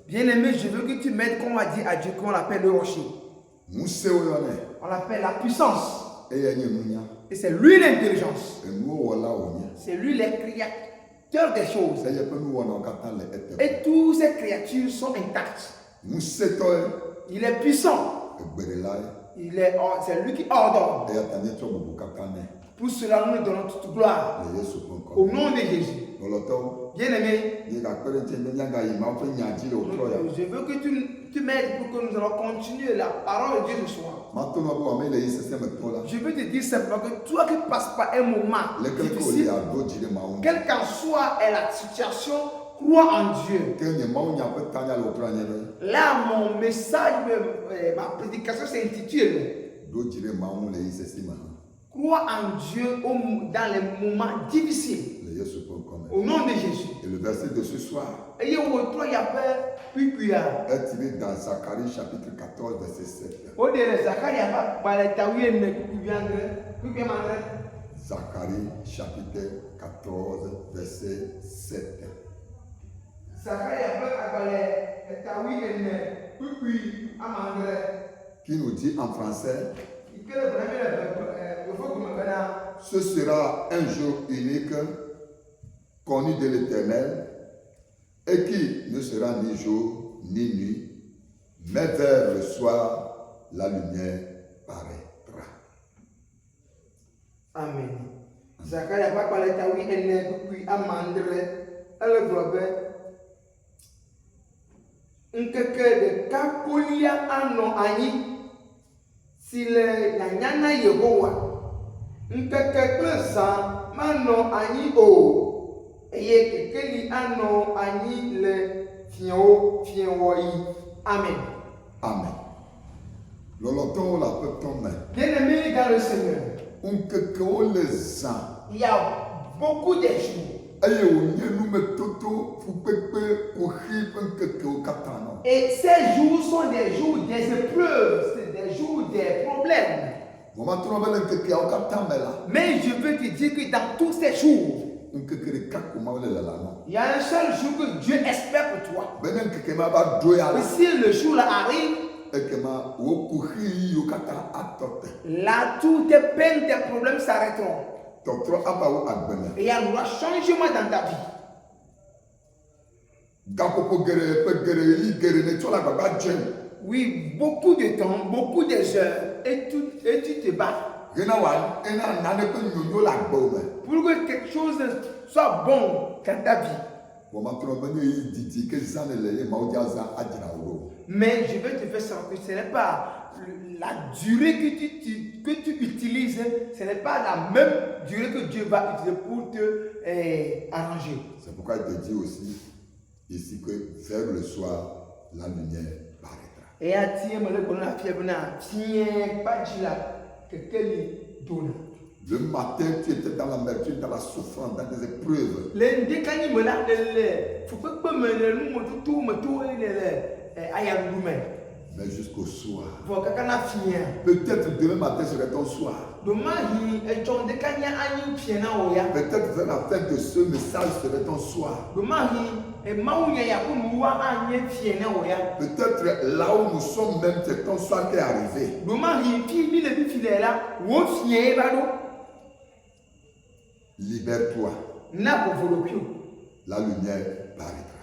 Bien-aimé, je veux que tu m'aides, comme on a dit à Dieu, qu'on l'appelle le rocher. On l'appelle la puissance. Et c'est lui l'intelligence. C'est lui le créateur des choses. Et toutes ces créatures sont intactes. Il est puissant. C'est lui qui ordonne. Pour cela, nous lui donnons toute gloire. Au nom de Jésus. Bien-aimé, je veux que tu m'aides pour que nous allons continuer la parole de Dieu ce soir. Je veux te dire simplement que toi qui passes par un moment difficile, quelle qu'en soit la situation, crois en Dieu. Là, mon message, ma prédication s'intitule crois en Dieu dans les moments difficiles. Au nom de Jésus. Et le verset de ce soir est tiré dans Zacharie chapitre 14 verset 7. Zacharie chapitre 14 verset 7. Qui nous dit en français: ce sera un jour unique, connu de l'Éternel, et qui ne sera ni jour ni nuit, mais vers le soir la lumière paraîtra. Amen. Zacharie pas parlé tawi ene puis amandre elle globe nkeke de kakolia ano anyi sile na nyana Yehowa nkeke klesa mano anyi o eye kekeli ano anyi le fienwo yi. Amen. Amen. Loloto la petome. Bien-aimé dans le Seigneur, il y a beaucoup de jours. Et ces jours sont des jours des épreuves, c'est des jours des problèmes. Mais je veux te dire que dans tous ces jours, il y a un seul jour que Dieu espère pour toi. Et si le jour là arrive, là, toutes tes peines, tes problèmes s'arrêteront. Et il y aura changement dans ta vie. Oui, beaucoup de temps, beaucoup d'heures, et tu te bats. Pour que quelque chose soit bon dans ta vie. Mais je vais te faire savoir que ce n'est pas la durée que tu utilises, ce n'est pas la même durée que Dieu va utiliser pour te arranger. C'est pourquoi il te dit aussi ici que vers le soir, la lumière paraîtra. Et à tiens, le matin, tu étais dans l'amertume, dans la souffrance, dans des épreuves. Mais jusqu'au soir. Peut-être demain matin serait ton soir. Peut-être vers la fin de ce message serait ton soir. Peut-être là où nous sommes même, c'est ton soir qui est arrivé. Libère-toi. La lumière paraîtra.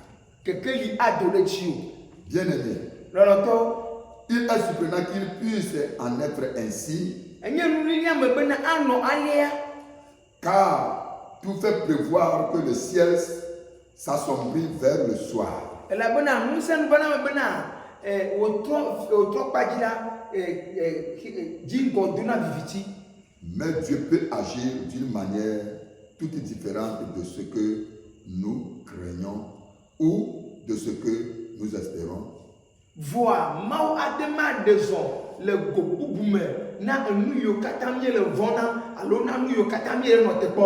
Bien-aimé, il est surprenant qu'il puisse en être ainsi, car tout fait prévoir que le ciel s'assombrit vers le soir. Mais Dieu peut agir d'une manière toute différente de ce que nous craignons ou de ce que nous espérons. Voir mau adema dezo le gobu bume na enu yo katamie le vona alo na nu yo katamie no tepo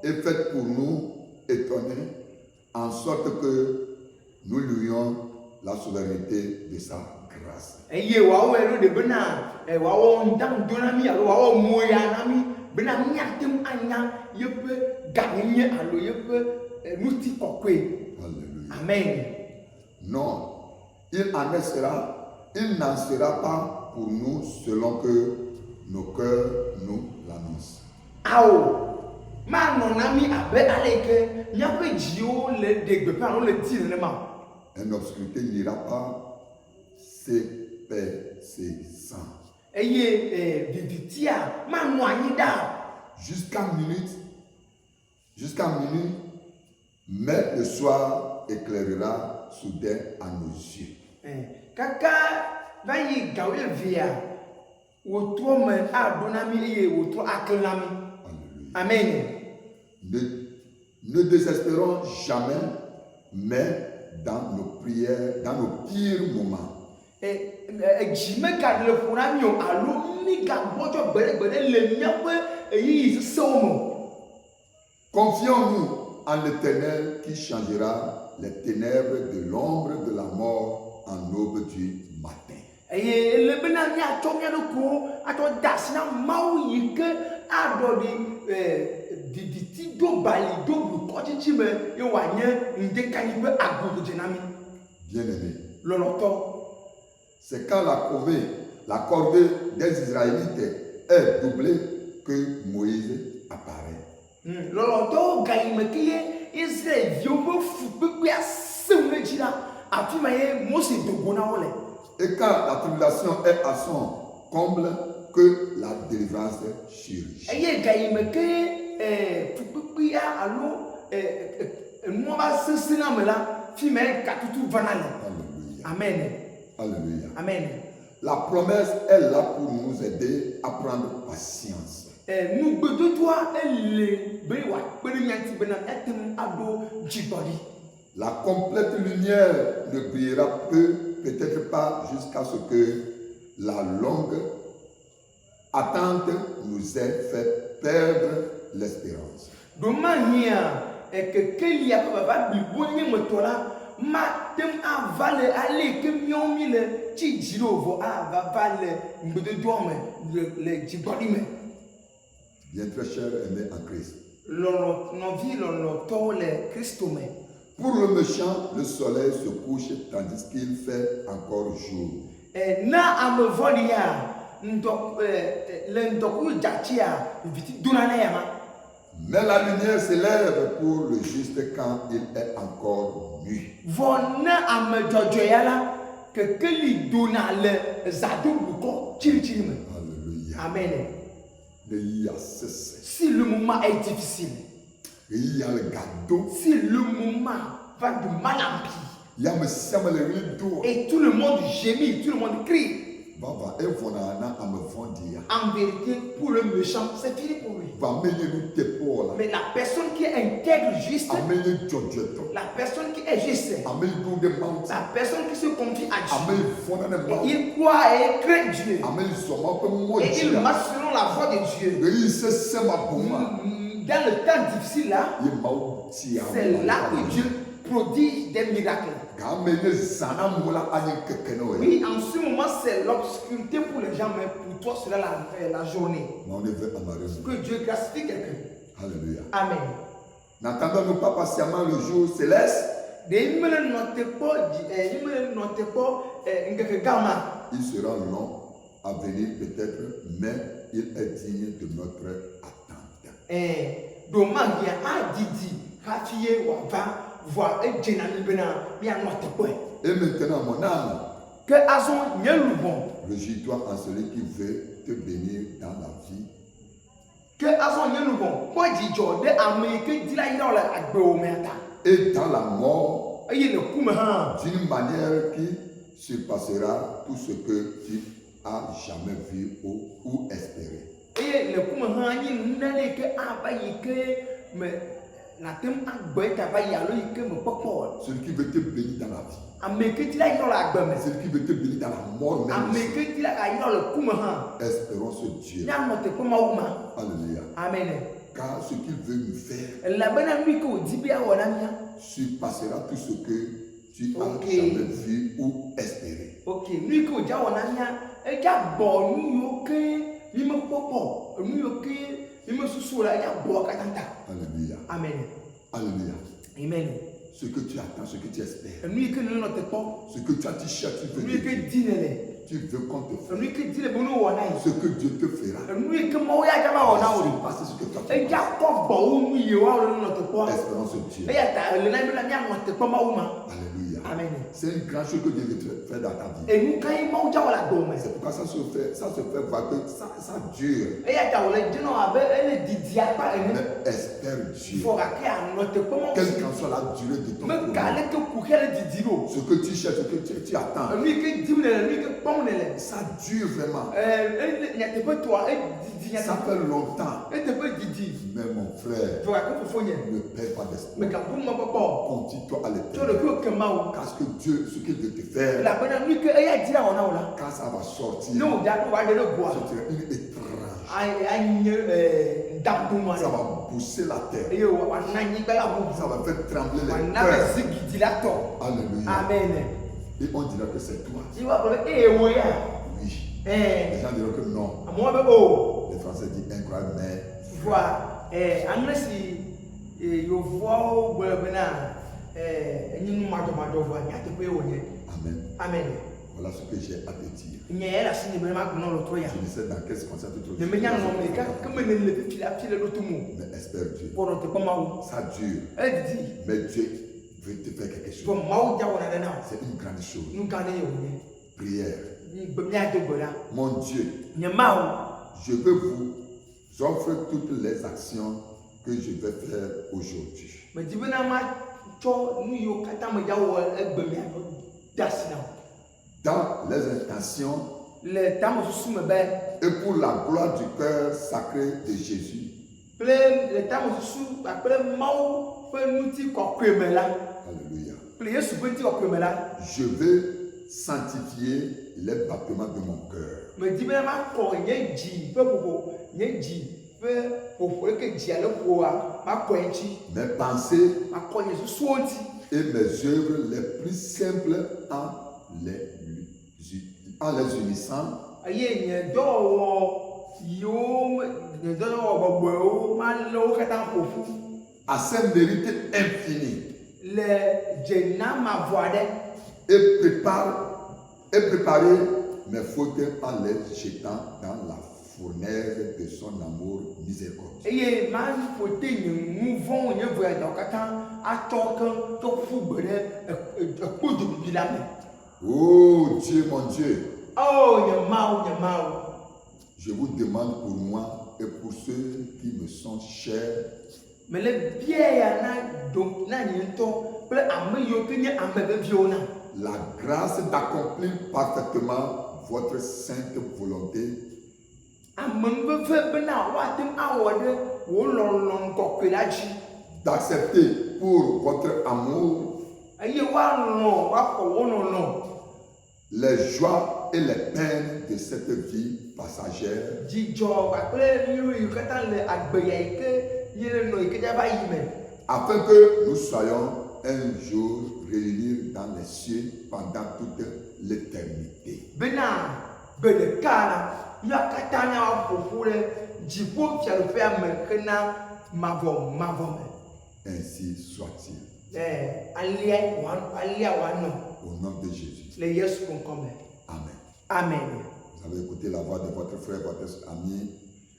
est fait pour nous étonner en sorte que nous louions la souveraineté de sa grâce. Eye wa we ro de bena e wa wo ndam donami alo wa wo moya nami bena miatem anya yepe gagné alo yepe nuti kokwe. Alléluia. Amen. Non, il n'en sera pas pour nous selon que nos cœurs nous l'annoncent. Ao, ma nonami abe aleke, miape jio le degbe pa no le ti ne ma. Un obscurité n'ira pas s'épaissant. Eye vivitia ma no anyida. Jusqu'à minuit, mais le soir éclairera soudain à nos yeux. Kaka va yi gawe via wotro me adonami eye wotro aklami. Amen. Ne désespérons jamais, mais dans nos prières, dans nos pires moments. Jime ka le fonami o alo mi ga bojo gbere le miape eyi somo. Confions-nous en l'Éternel qui changera les ténèbres de l'ombre de la mort en aube du matin. Le bena mi ato mi ko ato dasina mau yike adodi di do bali do bu ko chichi me e wanye ndeka ni be agogo jenami. Bien-aimé. Loloto. C'est quand la corvée des Israélites est doublée que Moïse apparaît. Loloto gaime kiye Israël yobo fu pe asemle jira afi maye Mose dogona wole. Et quand la tribulation est à son comble, que la délivrance surgit. Eye gaime ke fu pe alo no ba sesina mela fi me katutu vanale. Amen. Alléluia. Amen. La promesse est là pour nous aider à prendre patience. Nous besoin toi elle bewa benianti bena etem ado jibodi. La complète lumière ne brillera peut-être pas jusqu'à ce que la longue attente nous ait fait perdre l'espérance. Domania que kelia baba bi bonye motola ma tem avale ale ke miomi le chijirovo ava vale mbedo dome le jibodi me. Bien très cher aimé en Christ. Pour le méchant, le soleil se couche tandis qu'il fait encore jour. Mais la lumière s'élève pour le juste quand il est encore nuit. Alléluia. Amen. Si le moment est difficile, si le moment va de mal en pire, et tout le monde gémit, tout le monde crie, en vérité, pour le méchant, c'est fini pour lui. Mais la personne qui est intègre, juste, la personne qui est juste, la personne qui se confie à Dieu, il croit et craint Dieu, et il marche selon la voie de Dieu. Dans le temps difficile là, c'est là que Dieu prodige des miracles. Oui, en ce moment, c'est l'obscurité pour les gens, mais pour toi, c'est la journée. Que Dieu gracifie quelqu'un. Alléluia. Amen. N'attendons-nous pas patiemment le jour céleste? Il sera long à venir peut-être, mais il est digne de notre attente. Et maintenant, mon âme, régis-toi en celui qui veut te bénir dans la vie. Et dans la mort, d'une manière qui surpassera tout ce que tu as jamais vu ou espéré. Celui qui veut te bénir dans la vie. Celui qui veut te bénir dans la mort même. Espérons ce Dieu. Alléluia. Amen. Car ce qu'il veut nous faire surpassera tout ce que tu as jamais vu ou espéré. Ok. Alléluia. Amen. Alléluia. Amen. Ce que tu attends, ce que tu espères, Ce ce que tu as cherché, tu veux qu'on te fasse, ce que Dieu te fera. C'est passé ce que toi tu penses. Espérons ce Dieu. Alléluia. Amen. C'est une grande chose que Dieu veut te faire dans ta vie. C'est pourquoi ça se fait voir que ça dure. Mais espère Dieu. Quelle qu'en soit la durée de ton problème, ce que tu cherches, ce que tu attends, ça dure vraiment. Ça fait longtemps. Mais mon frère, ne perds pas d'espoir. Continue-toi à l'éternel. Parce que Dieu, ce qu'il veut te faire, quand ça va sortir, ce sera une étrange. Ça va pousser la terre. Ça va faire trembler les cœurs. Alléluia. Amen. Et on dira que c'est toi. Oui. Eh. Les gens diront que non. Les Français disent incroyable, mais. Amen. Amen. Voilà ce que j'ai à te dire. Je Je ne sais dans quel concert tu te trouves. Mais espère Dieu. Ça dure. Mais Dieu veut te faire quelque chose. C'est une grande chose. Prière. Mon Dieu, je veux vous offrir toutes les actions que je vais faire aujourd'hui. Dans les intentions et pour la gloire du cœur sacré de Jésus. Alléluia. Je veux sanctifier les battements de mon cœur. Mes pensées et mes œuvres les plus simples en les unissant à ces mérites infinis et préparer mes fautes en les jetant dans la fournaise de son amour miséricordieux. Oh Dieu, mon Dieu, je vous demande pour moi et pour ceux qui me sont chers la grâce d'accomplir parfaitement votre sainte volonté d'accepter pour votre amour les joies et les peines de cette vie passagère afin que nous soyons un jour réunis dans les cieux pendant toute l'éternité. Ainsi soit-il. Au nom de Jésus. Amen. Amen. Vous avez écouté la voix de votre frère, votre ami,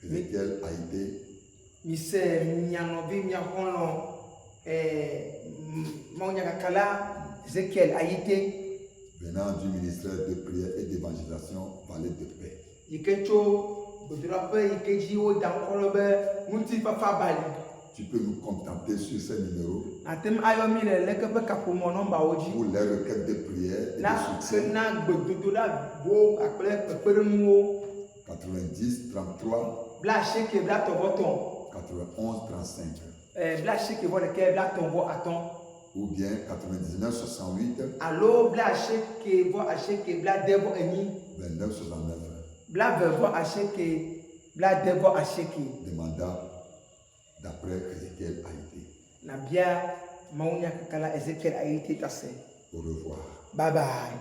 Ezekiel Haïté. Venant du ministère de prière et d'évangélisation, Vallée de Paix. Tu peux nous contacter sur ces numéros pour les requêtes de prière et de soutien. 90 33 91 35 ou bien 99 68 29 69. Demanda d'après Ezekiel Haïté. Au revoir. Bye bye.